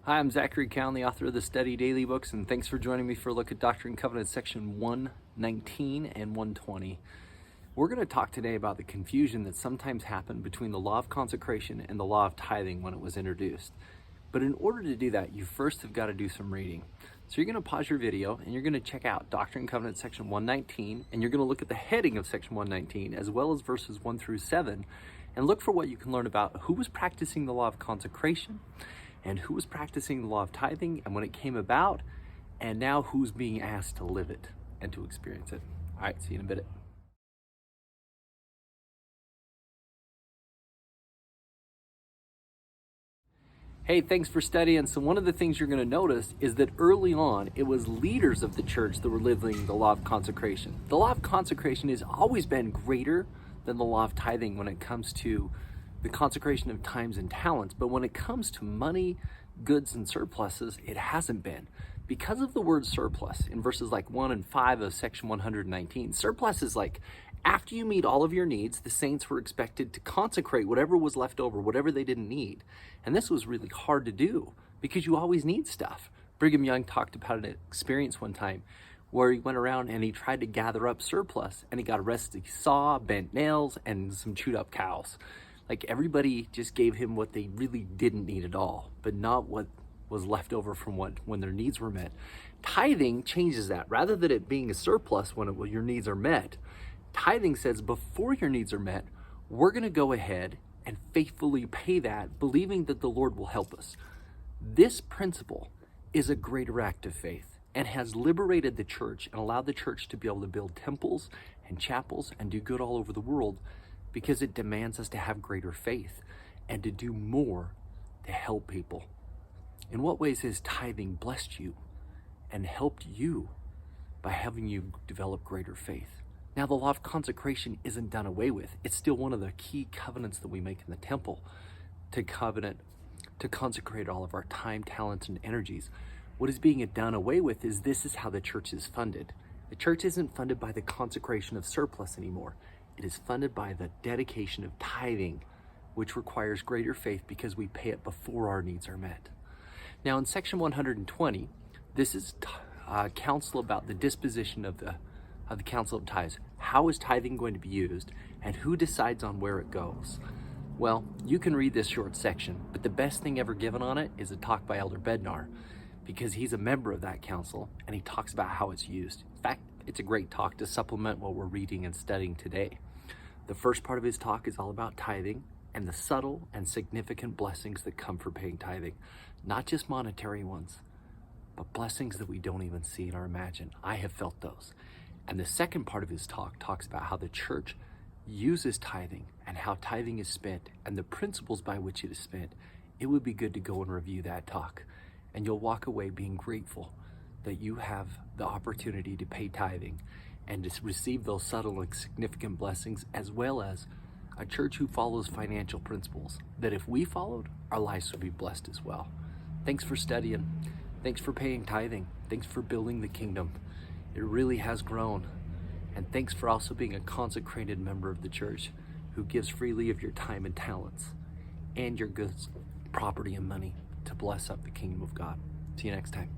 Hi, I'm Zachary Cowan, the author of the Study Daily books, and thanks for joining me for a look at Doctrine and Covenants section 119 and 120. We're going to talk today about the confusion that sometimes happened between the Law of Consecration and the Law of Tithing when it was introduced. But in order to do that, you first have got to do some reading. So you're going to pause your video and you're going to check out Doctrine and Covenants section 119, and you're going to look at the heading of section 119 as well as verses 1 through 7, and look for what you can learn about who was practicing the Law of Consecration and who was practicing the Law of Tithing and when it came about, and now who's being asked to live it and to experience it. All right, see you in a bit. Hey, thanks for studying. So one of the things you're going to notice is that early on, it was leaders of the church that were living the Law of Consecration. The Law of Consecration has always been greater than the Law of Tithing when it comes to the consecration of times and talents, but when it comes to money, goods, and surpluses, it hasn't been. Because of the word surplus in verses like 1 and 5 of section 119, surplus is like after you meet all of your needs, the saints were expected to consecrate whatever was left over, whatever they didn't need. And this was really hard to do because you always need stuff. Brigham Young talked about an experience one time where he went around and he tried to gather up surplus and he got a rusty saw, bent nails, and some chewed up cows. Like everybody just gave him what they really didn't need at all, but not what was left over from when their needs were met. Tithing changes that. Rather than it being a surplus when your needs are met, tithing says before your needs are met, we're going to go ahead and faithfully pay that, believing that the Lord will help us. This principle is a greater act of faith and has liberated the church and allowed the church to be able to build temples and chapels and do good all over the world, because it demands us to have greater faith and to do more to help people. In what ways has tithing blessed you and helped you by having you develop greater faith? Now, the Law of Consecration isn't done away with. It's still one of the key covenants that we make in the temple, to consecrate all of our time, talents, and energies. What is being done away with is this is how the church is funded. The church isn't funded by the consecration of surplus anymore. It is funded by the dedication of tithing, which requires greater faith because we pay it before our needs are met. Now, in section 120, this is counsel about the disposition of the council of tithes. How is tithing going to be used, and who decides on where it goes? Well, you can read this short section, but the best thing ever given on it is a talk by Elder Bednar, because he's a member of that council, and he talks about how it's used. In fact, it's a great talk to supplement what we're reading and studying today. The first part of his talk is all about tithing and the subtle and significant blessings that come for paying tithing. Not just monetary ones, but blessings that we don't even see or imagine. I have felt those. And the second part of his talk talks about how the church uses tithing and how tithing is spent and the principles by which it is spent. It would be good to go and review that talk, and you'll walk away being grateful that you have the opportunity to pay tithing and to receive those subtle and significant blessings, as well as a church who follows financial principles that if we followed, our lives would be blessed as well. Thanks for studying. Thanks for paying tithing. Thanks for building the kingdom. It really has grown. And thanks for also being a consecrated member of the church who gives freely of your time and talents and your goods, property, and money to bless up the kingdom of God. See you next time.